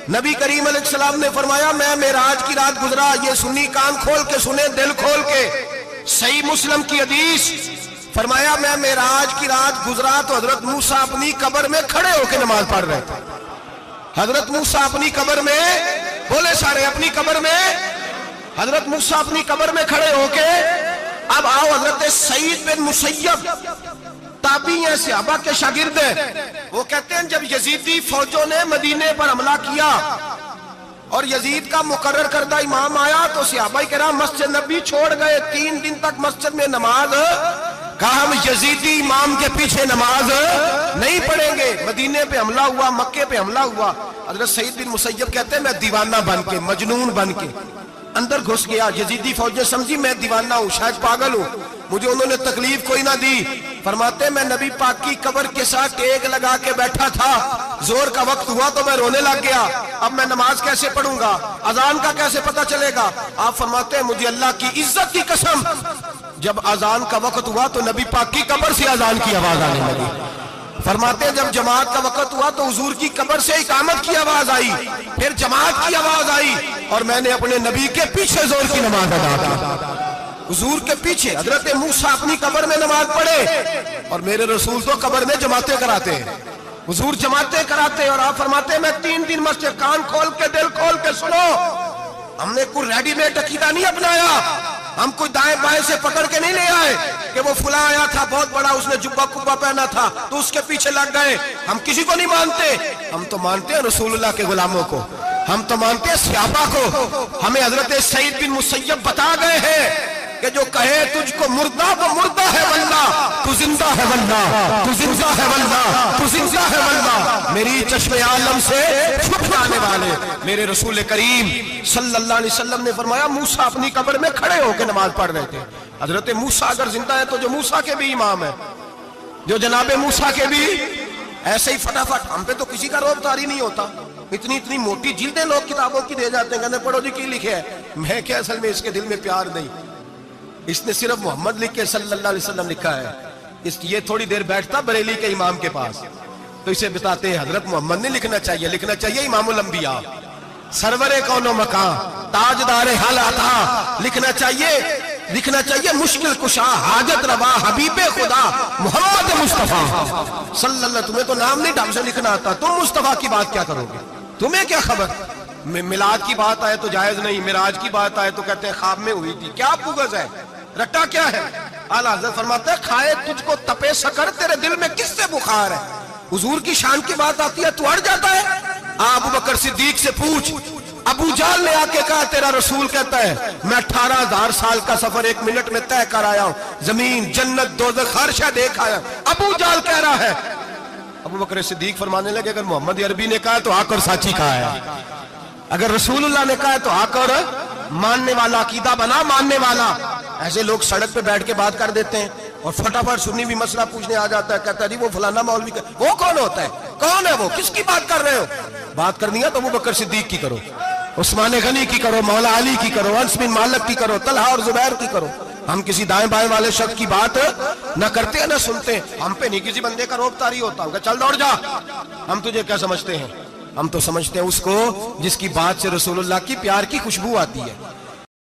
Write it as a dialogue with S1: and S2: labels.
S1: نبی کریم علیہ السلام نے فرمایا میں معراج کی رات گزرا، یہ سنی کان کھول کے سنے، دل کھول کے، صحیح مسلم کی حدیث، فرمایا میں معراج کی رات گزرا تو حضرت موسیٰ اپنی قبر میں کھڑے ہو کے نماز پڑھ رہے تھے۔ حضرت موسیٰ اپنی قبر میں، بولے سارے، اپنی قبر میں، حضرت موسیٰ اپنی قبر میں کھڑے ہو کے، اب آؤ حضرت سعید بن مسیب تابعی ہیں، صحابہ کے شاگرد ہیں، وہ کہتے ہیں جب یزیدی فوجوں نے مدینے پر حملہ کیا اور یزید کا مقرر کردہ امام آیا تو صحابہ کرام مسجد نبی چھوڑ گئے، 3 دن تک مسجد میں نماز، کہا ہم یزیدی امام کے پیچھے نماز نہیں پڑھیں گے۔ مدینے پہ حملہ ہوا، مکے پہ حملہ ہوا، حضرت سعید بن مسیب کہتے ہیں میں دیوانہ بن کے، مجنون بن کے اندر گھس گیا، یزیدی فوجیں سمجھی میں دیوانہ ہوں، شاید پاگل ہوں، مجھے انہوں نے تکلیف کوئی نہ دی۔ فرماتے میں نبی پاک کی قبر کے ساتھ ٹیک لگا کے بیٹھا تھا، زور کا وقت ہوا تو میں رونے لگ گیا، اب میں نماز کیسے پڑھوں گا، اذان کا کیسے پتہ چلے گا؟ آپ فرماتے ہیں مجھے اللہ کی عزت کی قسم، جب اذان کا وقت ہوا تو نبی پاک کی قبر سے اذان کی آواز آنے لگی۔ فرماتے ہیں جب جماعت کا وقت ہوا تو حضور کی قبر سے اقامت کی آواز آئی، پھر جماعت کی آواز آئی، اور میں نے اپنے نبی کے پیچھے زور کی نماز ادا کی، حضور کے پیچھے۔ حضرت موسیٰ اپنی قبر میں نماز پڑھے اور میرے رسول تو قبر میں جماعتیں کراتے ہیں، حضور جماعتیں کراتے ہیں، اور آپ فرماتے ہیں میں 3 دن مسجد، کان کھول کے دل کھول کے سنو، ہم نے کوئی ریڈی میڈ عقیدہ نہیں اپنایا، ہم کوئی دائیں بائیں سے پکڑ کے نہیں لے آئے کہ وہ فلاں آیا تھا بہت بڑا، اس نے جبہ کبہ پہنا تھا تو اس کے پیچھے لگ گئے۔ ہم کسی کو نہیں مانتے، ہم تو مانتے ہیں رسول اللہ کے غلاموں کو، ہم تو مانتے ہیں صحابہ کو۔ ہمیں حضرت سعید بن مسیب بتا گئے ہیں کہ جو کہے تجھ کو مردہ وہ مردہ ہے واللہ، تو زندہ ہے واللہ، تو زندہ ہے واللہ، تو زندہ ہے واللہ، میری چشم عالم سے چھپ جانے والے میرے رسول کریم صلی اللہ علیہ وسلم نے فرمایا موسیٰ اپنی قبر میں کھڑے ہو کے نماز پڑھ رہے تھے۔ حضرت موسیٰ اگر زندہ ہے تو جو موسیٰ کے بھی امام ہے، جو جناب موسیٰ کے بھی، ایسے ہی فٹافٹ ہم پہ تو کسی کا روب طاری نہیں ہوتا، اتنی موٹی جلدیں لوگ کتابوں کی دے جاتے ہیں، کہتے ہیں پڑھو جی کی لکھے ہے، میں کہ اصل میں اس کے دل میں پیار نہیں، اس نے صرف محمد لکھ کے صلی اللہ علیہ وسلم لکھا ہے، یہ تھوڑی دیر بیٹھتا بریلی کے امام کے پاس تو اسے بتاتے ہیں حضرت محمد نہیں لکھنا چاہیے، لکھنا چاہیے امام الانبیاء، سرور کون و مکان، تاجدار حال عطا، لکھنا چاہیے مشکل کشا، حاجت روا، حبیب خدا محمد مصطفیٰ صلی اللہ۔ تمہیں تو نام نہیں ڈھنگ سے لکھنا آتا، تم مصطفیٰ کی بات کیا کرو گے، تمہیں کیا خبر؟ میلاد کی بات آئے تو جائز نہیں، معراج کی بات آئے تو کہتے ہیں خواب میں ہوئی تھی، کیا پوگز ہے، رٹا کیا ہے؟ اعلیٰ حضرت فرماتے ہیں کھائے تجھ کو تپے سکر، تیرے دل میں کس سے بخار ہے؟ حضور کی شان کی بات آتی ہے تو اڑ جاتا ہے۔ ابو بکر صدیق سے پوچھ، ابو جہل نے آ کے کہا تیرا رسول کہتا ہے میں 18,000 سال کا سفر 1 منٹ میں طے کر آیا ہوں، زمین جنت دوزخ ہر شے دیکھ آیا، ابو جہل کہہ رہا ہے۔ ابو بکر صدیق فرمانے لگے اگر محمد عربی نے کہا تو آ کر ساتھی کہا ہے، اگر رسول اللہ نے کہا ہے تو آ کر ماننے والا، عقیدہ بنا ماننے والا۔ ایسے لوگ سڑک پہ بیٹھ کے بات کر دیتے ہیں اور فٹافٹ سنی بھی مسئلہ پوچھنے آ جاتا ہے، کہتا ہے جی وہ فلانا مولوی کا، وہ کون ہوتا ہے، کون ہے وہ، کس کی بات کر رہے ہو؟ بات کرنی ہے تو ابو بکر صدیق کی کرو، عثمان غنی کی کرو، مولا علی کی کرو، انس بن مالک کی کرو، طلحہ اور زبیر کی کرو۔ ہم کسی دائیں بائیں والے شخص کی بات نہ کرتے ہیں نہ سنتے، ہم پہ نہیں کسی بندے کا روب طاری ہوتا، کہ چل دوڑ جا، ہم تجھے کیا سمجھتے ہیں؟ ہم تو سمجھتے ہیں اس کو جس کی بات سے رسول اللہ کی پیار کی خوشبو آتی ہے۔